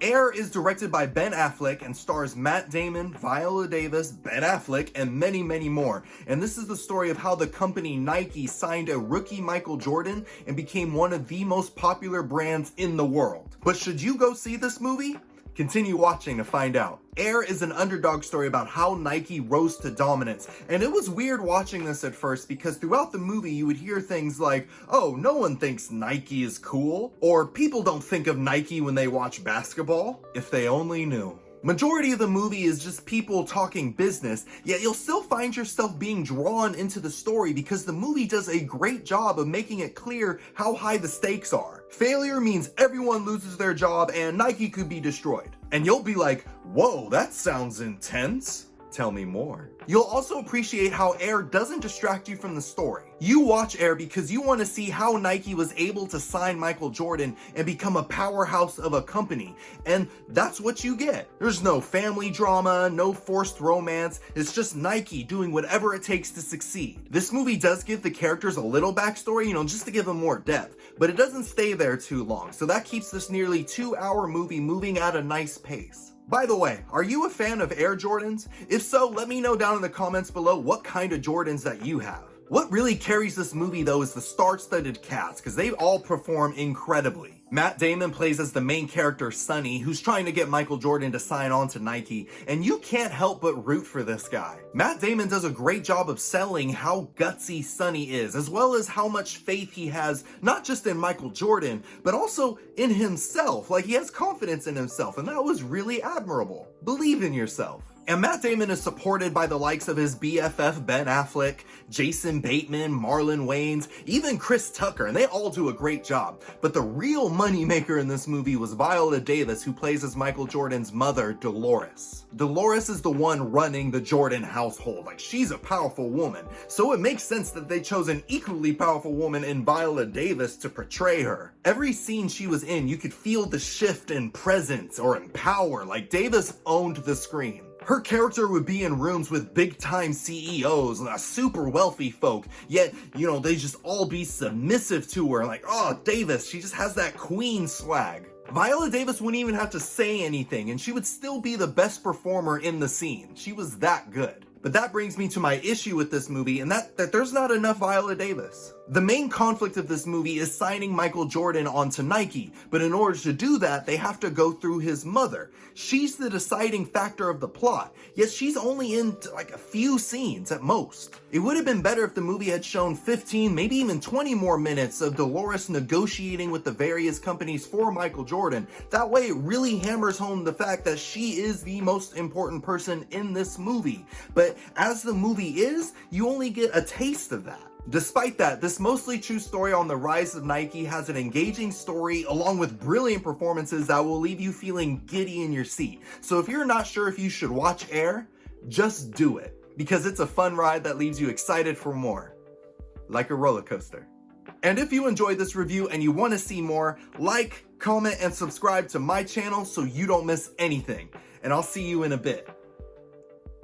Air is directed by Ben Affleck and stars Matt Damon, Viola Davis, Ben Affleck, and many, many more. And this is the story of how the company Nike signed a rookie Michael Jordan and became one of the most popular brands in the world. But should you go see this movie? Continue watching to find out. Air is an underdog story about how Nike rose to dominance, and it was weird watching this at first because throughout the movie you would hear things like, oh, no one thinks Nike is cool, or people don't think of Nike when they watch basketball. If they only knew. Majority of the movie is just people talking business, yet you'll still find yourself being drawn into the story because the movie does a great job of making it clear how high the stakes are. Failure means everyone loses their job and Nike could be destroyed. And you'll be like, whoa, that sounds intense. Tell me more. You'll also appreciate how Air doesn't distract you from the story. You watch Air because you want to see how Nike was able to sign Michael Jordan and become a powerhouse of a company. And that's what you get. There's no family drama, no forced romance. It's just Nike doing whatever it takes to succeed. This movie does give the characters a little backstory, just to give them more depth, but it doesn't stay there too long. So that keeps this nearly 2-hour movie moving at a nice pace. By the way, are you a fan of Air Jordans? If so, let me know down in the comments below what kind of Jordans that you have. What really carries this movie though is the star-studded cast, because they all perform incredibly. Matt Damon plays as the main character Sonny, who's trying to get Michael Jordan to sign on to Nike, and you can't help but root for this guy. Matt Damon does a great job of selling how gutsy Sonny is, as well as how much faith he has, not just in Michael Jordan, but also in himself. Like, he has confidence in himself, and that was really admirable. Believe in yourself. And Matt Damon is supported by the likes of his BFF Ben Affleck, Jason Bateman, Marlon Wayans, even Chris Tucker, and they all do a great job. But the real moneymaker in this movie was Viola Davis, who plays as Michael Jordan's mother, Dolores. Dolores is the one running the Jordan household. Like, she's a powerful woman. So it makes sense that they chose an equally powerful woman in Viola Davis to portray her. Every scene she was in, you could feel the shift in presence or in power. Like, Davis owned the screen. Her character would be in rooms with big-time CEOs, super wealthy folk, yet, they just all be submissive to her, like, oh, Davis, she just has that queen swag. Viola Davis wouldn't even have to say anything, and she would still be the best performer in the scene. She was that good. But that brings me to my issue with this movie, and that there's not enough Viola Davis. The main conflict of this movie is signing Michael Jordan onto Nike, but in order to do that, they have to go through his mother. She's the deciding factor of the plot, yet she's only in like a few scenes at most. It would have been better if the movie had shown 15, maybe even 20 more minutes of Dolores negotiating with the various companies for Michael Jordan. That way it really hammers home the fact that she is the most important person in this movie. But as the movie is, you only get a taste of that. Despite that, this mostly true story on the rise of Nike has an engaging story along with brilliant performances that will leave you feeling giddy in your seat. So if you're not sure if you should watch Air, just do it, because it's a fun ride that leaves you excited for more. Like a roller coaster. And if you enjoyed this review and you want to see more, like, comment, and subscribe to my channel so you don't miss anything. And I'll see you in a bit.